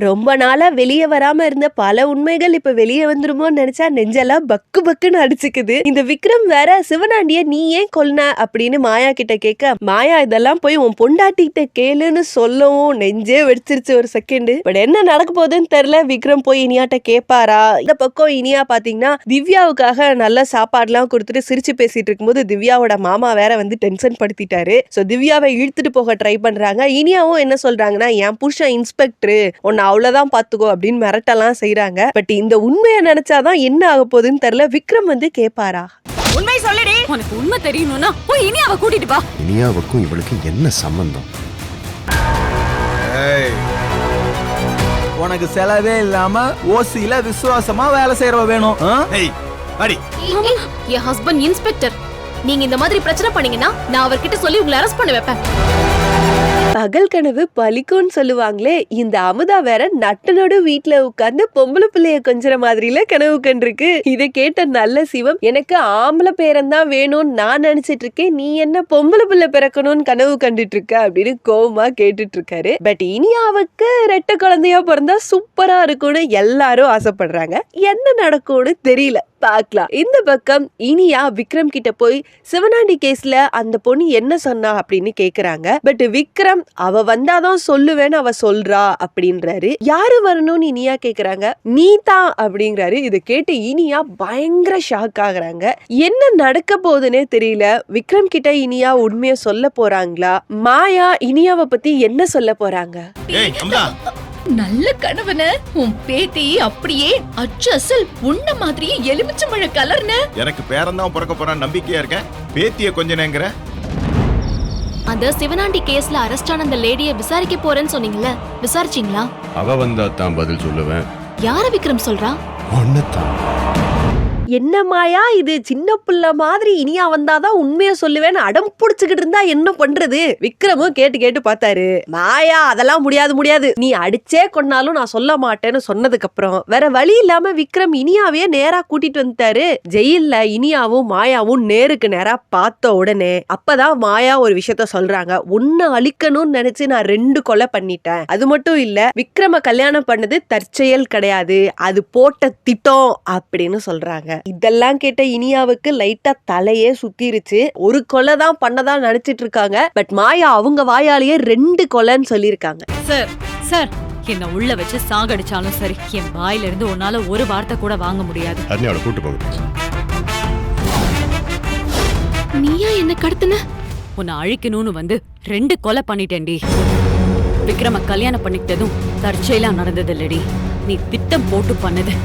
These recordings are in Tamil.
ரொம்ப நாளா வெளியே வராம இருந்த பல உண்மைகள் இப்ப வெளியே வந்துருமோன்னு நினைச்சா நெஞ்செல்லாம் பக்கு பக்குன்னு அடிச்சுக்குது. இந்த விக்ரம் வேற சிவனாண்டிய நீ ஏன் கொல்ன அப்படின்னு மாயா கிட்ட கேட்க, மாயா இதெல்லாம் போய் உன் பொண்டாட்டிகிட்ட கேளுன்னு சொல்லவும் நெஞ்சே வெடிச்சிருச்சு ஒரு செகண்ட். பட் என்ன நடக்க போகுதுன்னு தெரியல. விக்ரம் போய் இனியாட்ட கேட்பாரா? இந்த பக்கம் இனியா பாத்தீங்கன்னா திவ்யாவுக்காக நல்ல சாப்பாடுலாம் கொடுத்துட்டு சிரிச்சு பேசிட்டு இருக்கும்போது திவ்யாவோட மாமா வேற வந்து டென்ஷன் படுத்திட்டாரு. சோ திவ்யாவை இழுத்துட்டு போக ட்ரை பண்றாங்க. இனியாவும் என்ன சொல்றாங்கன்னா, என் புருஷன் இன்ஸ்பெக்டர், உன்னை அவ்வளவுதான் பாத்துக்கோ அப்படின்னு மிரட்டலாம் செய்யறாங்க. பட் இந்த உண்மையை நினைச்சாதான் என்ன ஆக போகுதுன்னு தெரியல. விக்ரம் வந்து கேட்பாரா? உண்மை சொல்லுடி. உனக்கு உண்மை தெரியணும்னா போய் இனியாவை கூட்டிட்டு வா. இனியாவுக்கும் இவளுக்கு என்ன சம்பந்தம்? உனக்கு செலவே இல்லாம ஓசியில விசுவாசமா வேலை செய்யறவ வேணும். என் ஹஸ்பண்ட் இன்ஸ்பெக்டர். நீங்க இந்த மாதிரி பிரச்சனை பண்ணீங்கன்னா நான் அவர்கிட்ட சொல்லி உங்களை அரெஸ்ட் பண்ண வைப்பேன். பகல் கனவு பலிக்கும்னு சொல்லுவாங்களே, இந்த அமுதா வேற நட்டனோட வீட்டுல உட்கார்ந்து பொம்பளை பிள்ளைய கொஞ்சற மாதிரில கனவு கண்டிருக்கு. இதை கேட்ட நல்ல சிவம், எனக்கு ஆம்பளை பேரன் வேணும்னு நான் நினைச்சிட்டு இருக்கேன், நீ என்ன பொம்பளை பிள்ளை பிறக்கணும்னு கனவு கண்டுட்டு இருக்க அப்படின்னு கோவமா கேட்டுட்டு இருக்காரு. பட் இனியாவுக்கு ரெட்டை குழந்தையா பிறந்தா சூப்பரா இருக்கும்னு எல்லாரும் ஆசைப்படுறாங்க. என்ன நடக்கும்னு தெரியல, பார்க்கலாம். இந்த பக்கம் இனியா விக்ரம் கிட்ட போய் சிவனாண்டி கேஸ்ல அந்த பொண்ணு என்ன சொன்னா அப்படின்னு கேக்குறாங்க. பட் விக்ரம் அவ வந்தாதான் சொல்லுவேன்னு அவ சொல்றா அப்படின்றாரு. யாரு வரணும்னு இனியா கேக்குறாங்க. நீ தான் அப்படிங்கிறாரு. இதை கேட்டு இனியா பயங்கர ஷாக் ஆகுறாங்க. என்ன நடக்க போகுதுன்னே தெரியல. விக்ரம் கிட்ட இனியா உண்மையை சொல்ல போறாங்களா? மாயா இனியாவை பத்தி என்ன சொல்ல போறாங்க? நல்ல கணவன உன் பேத்தி அப்படியே அச்சல் உன்ன மாதிரியே எலுமிச்சம்பழ கலர்னு. எனக்கு பேரன் தான் பிறக்க போறான் நம்பிக்கையா இருக்கேன். பேத்திய கொஞ்ச நேங்கற. அந்த சிவனாண்டி கேஸ்ல அரெஸ்ட் ஆன அந்த லேடியை விசாரிக்க போறேன்னு சொன்னீங்கல்ல, விசாரிச்சீங்களா? அவ வந்தா தான் பதில் சொல்லுவேன். யார விக்ரம் சொல்றா? ஒன்னதான். என்ன மாயா இது? சின்ன பிள்ளை மாதிரி இனியா வந்தாதான் உண்மையை சொல்லுவேன்னு அடம் புடிச்சுக்கிட்டு இருந்தா என்ன பண்றது? விக்ரமும் கேட்டு கேட்டு பார்த்தாரு. மாயா அதெல்லாம் முடியாது, நீ அடிச்சே கொண்டாலும் நான் சொல்ல மாட்டேன்னு சொன்னதுக்கு அப்புறம் வேற வழி இல்லாம விக்ரம் இனியாவையே நேரா கூட்டிட்டு வந்துட்டாரு. ஜெயில்ல இனியாவும் மாயாவும் நேருக்கு நேரா பார்த்த உடனே அப்பதான் மாயா ஒரு விஷயத்த சொல்றாங்க. உன்னை அழிக்கணும்னு நினைச்சு நான் 2 கொலை பண்ணிட்டேன். அது மட்டும் இல்ல, விக்ரம கல்யாணம் பண்ணது தற்செயல் கிடையாது, அது போட்ட திட்டம் அப்படின்னு சொல்றாங்க. இதெல்லாம் கேட்ட இனியாவுக்கு லைட்டா தலையே சுத்திருச்சு. ஒரு கொலை தான் பண்ணதா நினைச்சிட்டு இருக்காங்க. பட் மாயா அவங்க வாயாலேயே 2 கொலைன்னு சொல்லிருக்காங்க. சார் என்ன உள்ள வச்சு சாகடிச்சாலும் சரி, என் வாயில இருந்து உன்னால ஒரு வார்த்தை கூட வாங்க முடியாது. அருணாவை கூட்டு போங்க. நீயா என்ன கடத்துன? உன்னை அழிக்கணும்னு வந்து 2 கொலை பண்ணிட்டேன்டி. விக்ரம கல்யாணம் பண்ணிக்கிட்டதும் தற்செயலா நடந்தது இல்லடி, நீ திட்டம் போட்டு பண்ணது.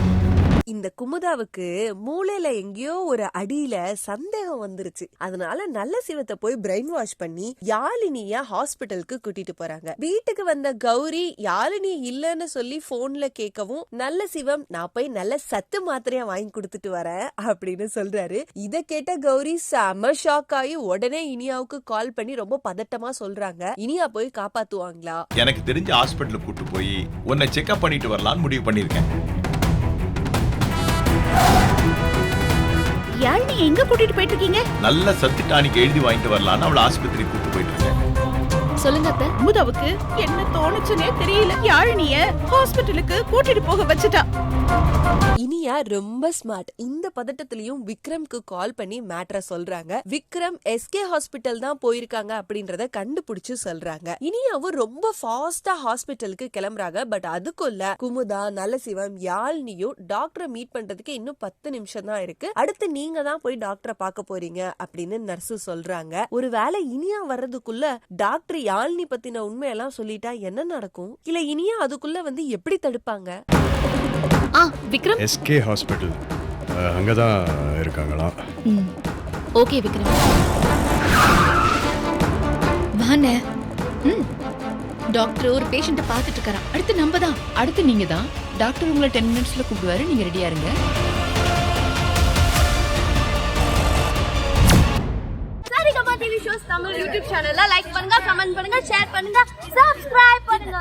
இந்த குமுதாவுக்கு மூளையில எங்கேயோ ஒரு அடியில சந்தேகம் வந்துருச்சு. அதனால நல்ல சிவத்தை போய் பிரெயின் வாஷ் பண்ணி யாழினிய ஹாஸ்பிட்டலுக்கு கூட்டிட்டு போறாங்க. வீட்டுக்கு வந்த கௌரி யாழினி இல்லன்னு சொல்லி போன்ல கேட்கவும் நல்ல சிவம், நான் போய் நல்ல சத்து மாத்திரையா வாங்கி கொடுத்துட்டு வரேன் அப்படின்னு சொல்றாரு. இத கேட்ட கௌரி செம ஷாக் ஆகி உடனே இனியாவுக்கு கால் பண்ணி ரொம்ப பதட்டமா சொல்றாங்க. இனியா போய் காப்பாத்துவாங்களா? எனக்கு தெரிஞ்ச ஹாஸ்பிட்டலுக்கு கூட்டு போய் உன்னை செக்அப் பண்ணிட்டு வரலாம்னு முடிவு பண்ணிருக்கேன். யாழினி எங்க கூட்டிட்டு போயிட்டு இருக்கீங்க? நல்ல சத்து டானிக் எழுதி வாங்கிட்டு வரலாம்னு அவளை ஆஸ்பத்திரிக்கு கூட்டு போயிட்டு இருக்கேன். சொல்லுங்க அத்தை. அமுதாவுக்கு என்ன தோணுச்சுனே தெரியல, யாழினிய ஹாஸ்பிட்டலுக்கு கூட்டிட்டு போக வச்சுட்டா. இனியா ரொம்ப ஸ்மார்ட். இந்த பதட்டத்திலையும் விக்ரம்க்கு கால் பண்ணி மேட்டரை சொல்றாங்க. விக்ரம் எஸ்கே ஹாஸ்பிட்டல் தான் போயிருக்காங்க அப்படின்றத கண்டுபிடிச்சு சொல்றாங்க. இனியாவும் ரொம்ப ஃபாஸ்டா ஹாஸ்பிட்டலுக்கு கிளம்புறாங்க. பட் அதுக்குள்ள குமுதா, நல்லசிவம், யாழ்னியும் டாக்டரை மீட் பண்றதுக்கு இன்னும் 10 நிமிஷம் தான் இருக்கு. அடுத்து நீங்க தான் போய் டாக்டரை பார்க்க போறீங்க அப்படின்னு நர்ஸ் சொல்றாங்க. ஒருவேளை இனியா வர்றதுக்குள்ள டாக்டர் யாழ்னி பத்தின உண்மையெல்லாம் சொல்லிட்டா என்ன நடக்கும்? இல்ல இனியா அதுக்குள்ள வந்து எப்படி தடுப்பாங்க? விக்ரம் எஸ்கே ஹாஸ்பிட்டல் அங்கதான் இருக்காங்களா? ஓகே விக்ரம். வானே. டாக்டர் ஒரு பேஷண்ட்டை பார்த்துட்டு இருக்காரா. அடுத்து நம்ம தான். அடுத்து நீங்க தான். டாக்டர் உங்களை 10 மினிட்ஸ்ல கூப்பிடுவாரு, நீங்க ரெடியா இருங்க. Saregama TV shows Tamil YouTube சேனல்ல லைக் பண்ணுங்க, கமெண்ட் பண்ணுங்க, ஷேர் பண்ணுங்க, சப்ஸ்கிரைப் பண்ணுங்க.